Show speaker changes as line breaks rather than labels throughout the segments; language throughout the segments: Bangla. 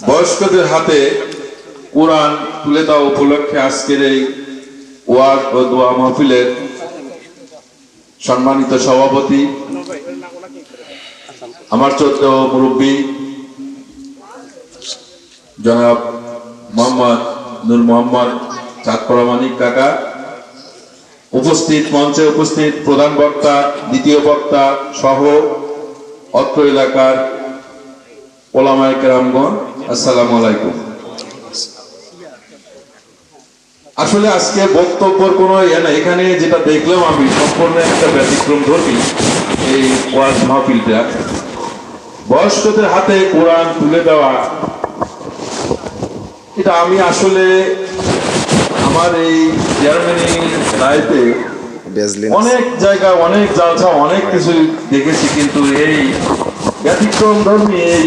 বয়স্কদের হাতে কোরআন তুলে দেওয়া উপলক্ষে আজকের এই ওয়াজ ও দোয়া মাহফিলের সম্মানিত সভাপতি, আমার চোদ্দ মুরব্বী জনাব মোহাম্মদ নূর মোহাম্মদ চাঁদপাড়া মানিক কাকা, উপস্থিত মঞ্চে উপস্থিত প্রধান বক্তা, দ্বিতীয় বক্তা সহ অত্র এলাকার ওলামায়ে কেরামগণ, আসসালামু আলাইকুম। আসলে আজকে বক্তব্যের কোনো না, এখানে যেটা দেখলাম আমি সম্পূর্ণ একটা ব্যতিক্রম ধর্মী এই ওয়াজ মাহফিলটা। বয়স্কদের হাতে কোরআন তুলে দেওয়া, এটা আমি আসলে আমার এই জার্মানি লাইফে অনেক জায়গা, অনেক জালসা, অনেক কিছু দেখেছি, কিন্তু এই ব্যতিক্রম ধর্মী এই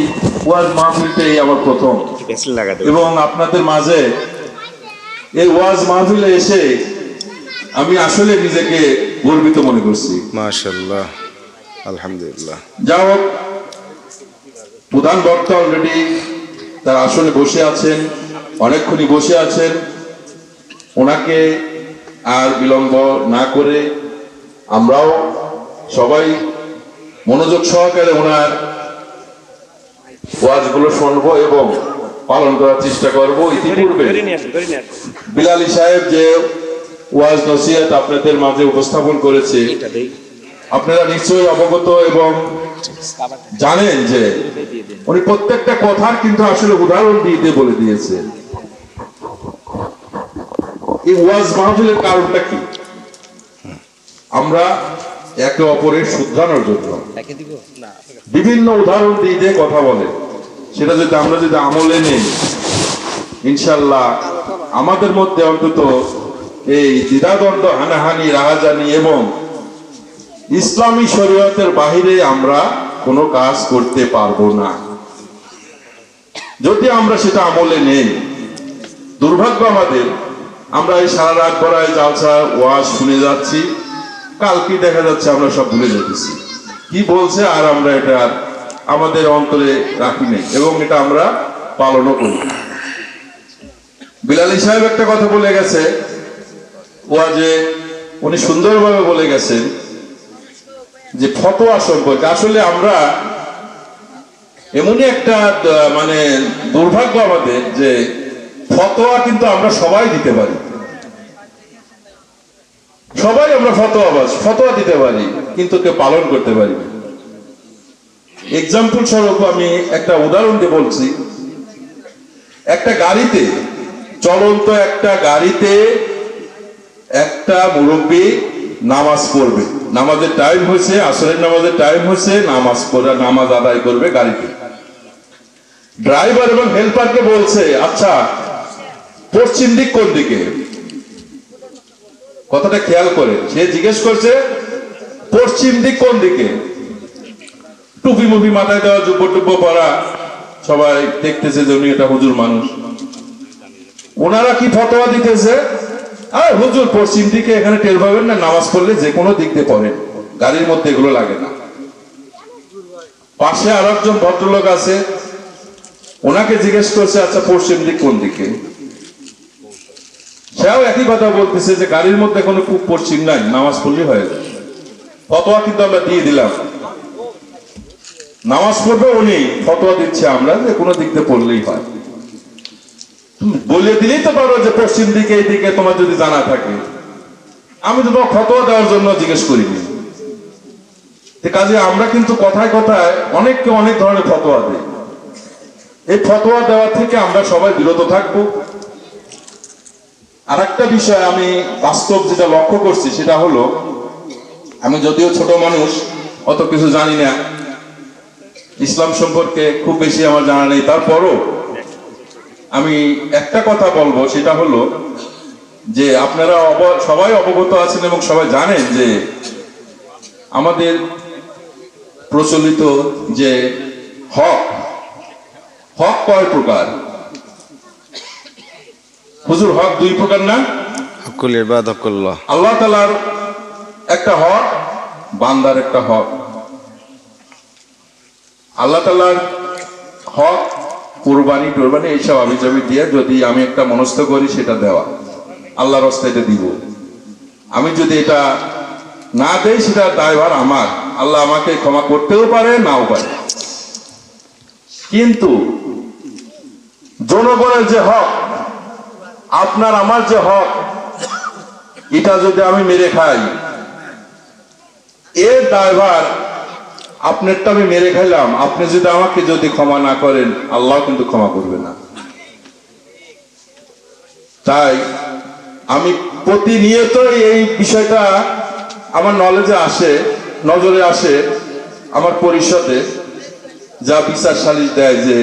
ওয়াজ মাহফিলটাই আমার প্রথম। এবং আপনাদের মাঝে এই ওয়াজ মাহফিলে এসে আমি আসলে নিজেকে গর্বিত মনে করছি।
মাশাআল্লাহ, আলহামদুলিল্লাহ।
যা হোক, প্রধান বক্তা অলরেডি তার আসনে বসে আছেন, অনেকক্ষণই বসে আছেন। ওনাকে আর বিলম্ব না করে আমরাও সবাই মনোযোগ সহকারে ওনার ওয়াজগুলো শুনবো এবং পালন করার চেষ্টা করবো। ইতিপূর্বে বিলালী সাহেব যে ওয়াজ নসিহত আপনাদের মাঝে উপস্থাপন করেছে, আপনারা নিশ্চয়ই অবগত এবং জানেন যে উনি প্রত্যেকটা কথার কিন্তু আসলে উদাহরণ দিয়ে বলে দিয়েছে। এই ওয়াজ মাহফিলের কারণটা কি? আমরা একে অপরের শুধরানোর জন্য বিভিন্ন উদাহরণ দিয়ে কথা বলে, সেটা যদি আমরা যদি আমলে নেই, ইনশাল্লাহ আমাদের মধ্যে অন্তত এই দ্বিধাদ্বন্দ্ব, হানাহানি, রাহাজানি এবং ইসলামী শরীয়তের বাহিরে আমরা কোনো কাজ করতে পারবো না যদি আমরা সেটা আমলে নেই। দুর্ভাগ্য আমাদের, আমরা এই সারা রাত ভরায় জালসা ওয়াজ শুনে যাচ্ছি, কালকে দেখা যাচ্ছে আমরা সব ভুলে যেতেছি কি বলছে, আর আমরা এটা আমাদের অন্তরে রাখি নেই এবং এটা আমরা পালনও করি। বিলালী সাহেব একটা কথা বলে গেছে ওয়াজে, উনি সুন্দরভাবে বলে গেছেন যে ফতোয়া সম্পর্কে। আসলে আমরা এমনই একটা মানে দুর্ভাগ্য আমাদের যে ফতোয়া কিন্তু আমরা সবাই দিতে পারি, সবাই আমরা ফতোয়া দিতে পারি, কিন্তু কেউ পালন করতে পারি না। এক্সাম্পল স্বরূপ আমি একটা উদাহরণ দিয়ে বলছি। একটা গাড়িতে, চলন্ত একটা গাড়িতে একটা মুরব্বী নামাজ পড়বে, নামাজের টাইম হয়েছে, আসরের নামাজের টাইম হয়েছে, নামাজ আদায় করবে গাড়িতে। ড্রাইভার এবং হেল্পারকে বলছে, আচ্ছা পশ্চিম দিক কোন দিকে? কথাটা খেয়াল করে সে জিজ্ঞেস করছে পশ্চিম দিক কোন দিকে? টুপি মুপি মাথায় দেওয়া, জুব্ব টুব্ব পরা, সবাই দেখতেছে যে উনি এটা হুজুর মানুষ। ওনারা কি ফতোয়া দিতেছে? আর হুজুর পশ্চিম দিকে, এখানে টের পাবেন না, নামাজ পড়লে যে কোনো দিক দিয়ে পড়েন, গাড়ির মধ্যে এগুলো লাগে না। পাশে আর একজন ভদ্রলোক আছে, ওনাকে জিজ্ঞেস করছে আচ্ছা পশ্চিম দিক কোন দিকে? সেও একই কথা বলতেছে যে গাড়ির মধ্যে কোনো খুব পশ্চিম নাই, নামাজ পড়লে হয়ে যায়। ফতোয়া কিন্তু আমরা দিয়ে দিলাম, নামাজ পড়বে উনি, ফতোয়া দিচ্ছে আমরা যে কোনো দিক দিয়ে পড়লেই হয়। বলে দিলেই তো পারো যে পশ্চিম দিকে, এই দিকে তোমার যদি জানা থাকে। আমি তো তোমার ফতোয়া দেওয়ার জন্য জিজ্ঞেস করিনি। কাজে আমরা কিন্তু কথায় কথায় অনেককে অনেক ধরনের ফতোয়া দিই। এই ফতোয়া দেওয়া থেকে আমরা সবাই বিরত থাকবো। আর একটা বিষয় আমি বাস্তব যেটা লক্ষ্য করছি সেটা হলো, আমি যদিও ছোট মানুষ, অত কিছু জানি না, ইসলাম সম্পর্কে খুব বেশি আমার জানা নেই, তারপরও আমি একটা কথা বলবো, সেটা হলো যে আপনারা সবাই অবগত আছেন এবং সবাই জানেন যে আমাদের প্রচলিত যে হক কয় প্রকার? হুজুর হক দুই প্রকার না?
হকুল ইবাদ, হকুল্লাহ।
আল্লাহ তাআলার একটা হক, বান্দার একটা হক। আল্লাহ তাআলার হক কোরবানি টোরবানি এইসব আবিজাবি দিয়ে যদি আমি একটা মনস্থ করি সেটা দেওয়া, আল্লাহর রাস্তায় এটা দিব। আমি যদি এটা না দেই সেটা দায়ভার আমার, আল্লাহ আমাকে ক্ষমা করতেও পারে নাও পারে। কিন্তু জনগণের যে হক, আপনার আমার যে হক, এটা যদি আমি মেরে খাই, এর দায়ভার আপনারটা আমি মেরে খাইলাম, আপনি যদি আমাকে যদি ক্ষমা না করেন আল্লাহ কিন্তু ক্ষমা করবে না। তাই আমি প্রতিনিয়ত এই বিষয়টা আমার নলেজে আসে, নজরে আসে, আমার পরিষদে যা বিচার সালিশ দেয় যে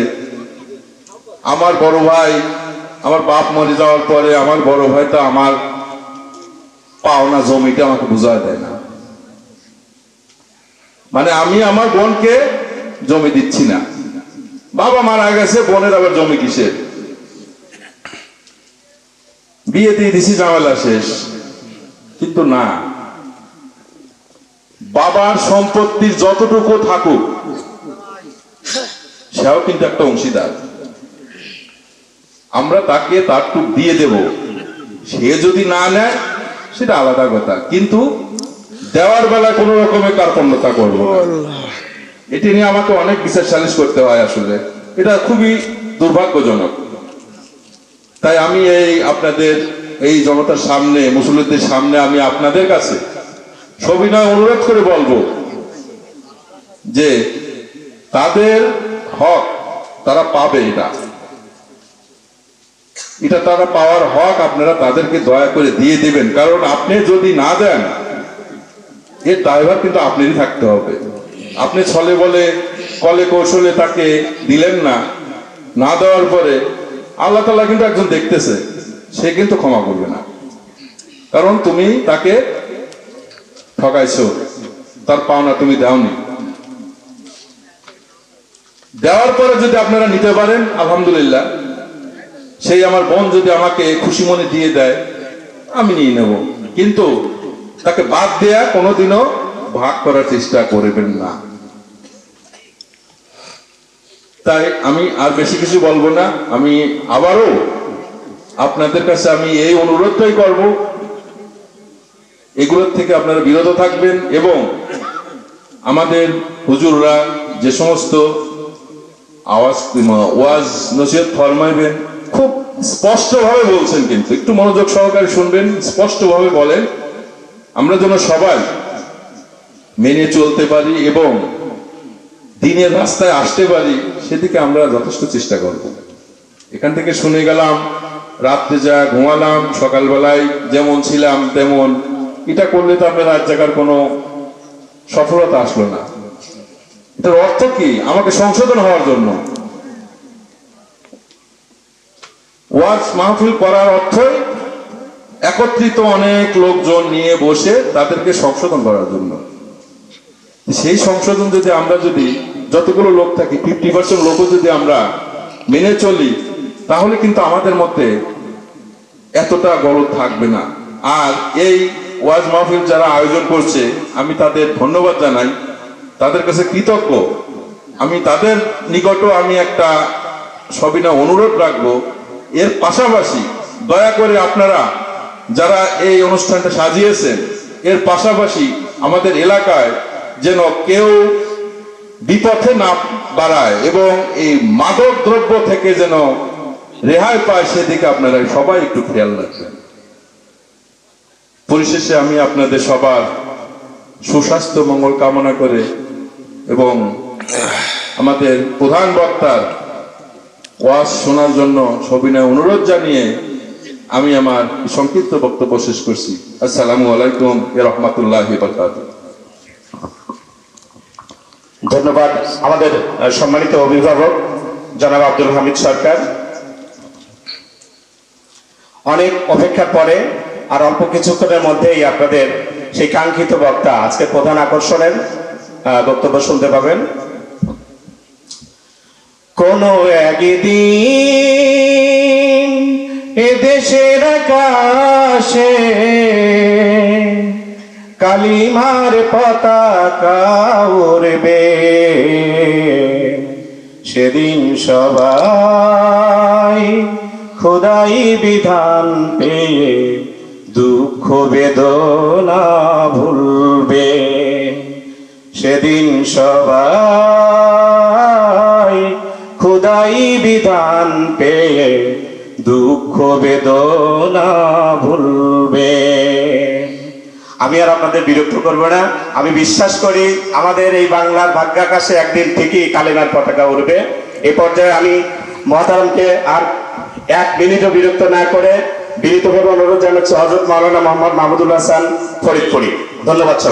আমার বড় ভাই, আমার বাপ মরে যাওয়ার পরে আমার বড় ভাইটা আমার পাওনা জমিটা আমাকে বুঝায় দেয় না, মানে আমি আমার বোনকে জমি দিচ্ছি না, বাবা মারা গেছে, বোনের আবার জমি কিসের, বিয়ে দিয়ে দিছি, ঝামেলা শেষ। কিন্তু না, বাবার সম্পত্তির যতটুকু থাকুক সেও কিন্তু একটা অংশীদার, আমরা তাকে তারটুক দিয়ে দেব, সে যদি না নেয় সেটা আলাদা কথা, কিন্তু দেওয়ার বেলায় কোন রকমের কার্পণ্যতা করবো না। এটি নিয়ে আমাকে অনেক বিচার সালিশ করতে হয়, আসলে এটা খুবই দুর্ভাগ্যজনক। তাই আমি এই আপনাদের এই জনতার সামনে, মুসল্লিদের সামনে আমি আপনাদের কাছে সবিনয় অনুরোধ করে বলবো যে তাদের হক তারা পাবে, এটা তারা পাওয়ার হক, আপনারা তাদেরকে দয়া করে দিয়ে দেবেন। কারণ আপনি যদি না দেন এর দায়ভার কিন্তু আপনারই থাকতে হবে। আপনি ছলে বলে কলে কৌশলে তাকে দিলেন না, না দেওয়ার পরে আল্লাহ তাআলা কিন্তু একজন দেখতেছে, সে কিন্তু ক্ষমা করবে না, কারণ তুমি তাকে ঠকাইছো, তার পাওনা তুমি দাওনি। দেওয়ার পরে যদি আপনারা নিতে পারেন আলহামদুলিল্লাহ, সেই আমার বোন যদি আমাকে খুশি মনে দিয়ে দেয় আমি নিয়ে নেব, কিন্তু তাকে বাদ দেয়া কোনোদিনও ভাগ করার চেষ্টা করবেন না। তাই আমি আর বেশি কিছু বলবো না, আমি আবারও আপনাদের কাছে আমি এই অনুরোধটাই করব, এগুলোর থেকে আপনারা বিরত থাকবেন এবং আমাদের হুজুররা যে সমস্ত ওয়াজ নসিহত ফরমাইবেন খুব স্পষ্টভাবে বলছেন, কিন্তু একটু মনোযোগ সহকারে শুনবেন, স্পষ্টভাবে বলেন, আমরা যেন সবাই মেনে চলতে পারি এবং দিনের রাস্তায় আসতে পারি, সেদিকে আমরা যথেষ্ট চেষ্টা করব। এখান থেকে শুনে গেলাম, রাত্রে যা ঘুমালাম, সকালবেলায় যেমন ছিলাম তেমন, এটা করলে তো আমরা রাত জাগার কোনো সফলতা আসলো না। এটার অর্থ কি? আমাকে সংশোধন হওয়ার জন্য ওয়াজ মাহফিল করার অর্থই একত্রিত অনেক লোকজন নিয়ে বসে তাদেরকে সংশোধন করার জন্য। সেই সংশোধন যদি আমরা যতগুলো লোক থাকি 50% লোকও যদি আমরা মেনে চলি, তাহলে কিন্তু আমাদের মধ্যে এতটা গলদ থাকবে না। আর এই ওয়াজ মাহফিল যারা আয়োজন করছে আমি তাদের ধন্যবাদ জানাই, তাদের কাছে কৃতজ্ঞ। আমি তাদের নিকটও আমি একটা সবিনয় অনুরোধ রাখবো, এর পাশাপাশি দয়া করে আপনারা যারা এই অনুষ্ঠানটা সাজিয়েছেন, এর পাশাপাশি আমাদের এলাকায় যেন কেউ বিপথে না বাড়ায় এবং এই মাদক দ্রব্য থেকে যেন রেহাই পায়, সেদিকে আপনারা সবাই একটু খেয়াল রাখবেন। পরিশেষে আমি আপনাদের সবার সুস্বাস্থ্য মঙ্গল কামনা করে এবং আমাদের প্রধান বক্তার ওয়াজ শোনার জন্য সবিনয় অনুরোধ জানিয়ে আমি আমার সংক্ষিপ্ত বক্তব্য শেষ করছি। আসসালামু আলাইকুম ওয়া রাহমাতুল্লাহি ওয়া বারাকাতুহু।
ধন্যবাদ আমাদের সম্মানিত অভিভাবক জনাব আব্দুল হামিদ সরকার। অনেক অপেক্ষার পরে আর অল্প কিছুক্ষণের মধ্যেই আপনাদের সেই কাঙ্ক্ষিত বক্তা আজকে প্রধান আকর্ষণের বক্তব্য শুনতে পাবেন। কোন একদিন এদেশের আকাশে কালিমার পতাকা উড়বে, সেদিন সবাই খোদাই বিধান পেয়ে দুঃখ বেদনা ভুলবে। সেদিন সবাই খোদাই বিধান পেয়ে দুঃখ বেদনা ভুলবে। আমি আর আপনাদের বিরক্ত করব না। আমি বিশ্বাস করি আমাদের এই বাংলার ভাগ্যাকাশে একদিন ঠিকই কালেমার পতাকা উঠবে। এই পর্যায়ে আমি মহতারামকে আর 1 মিনিটও বিরক্ত না করে বিনীতভাবে অনুরোধ জানাচ্ছি হযরত মাওলানা মোহাম্মদ মাহমুদুল হাসান ফরিদপুরি। ধন্যবাদ সবাই।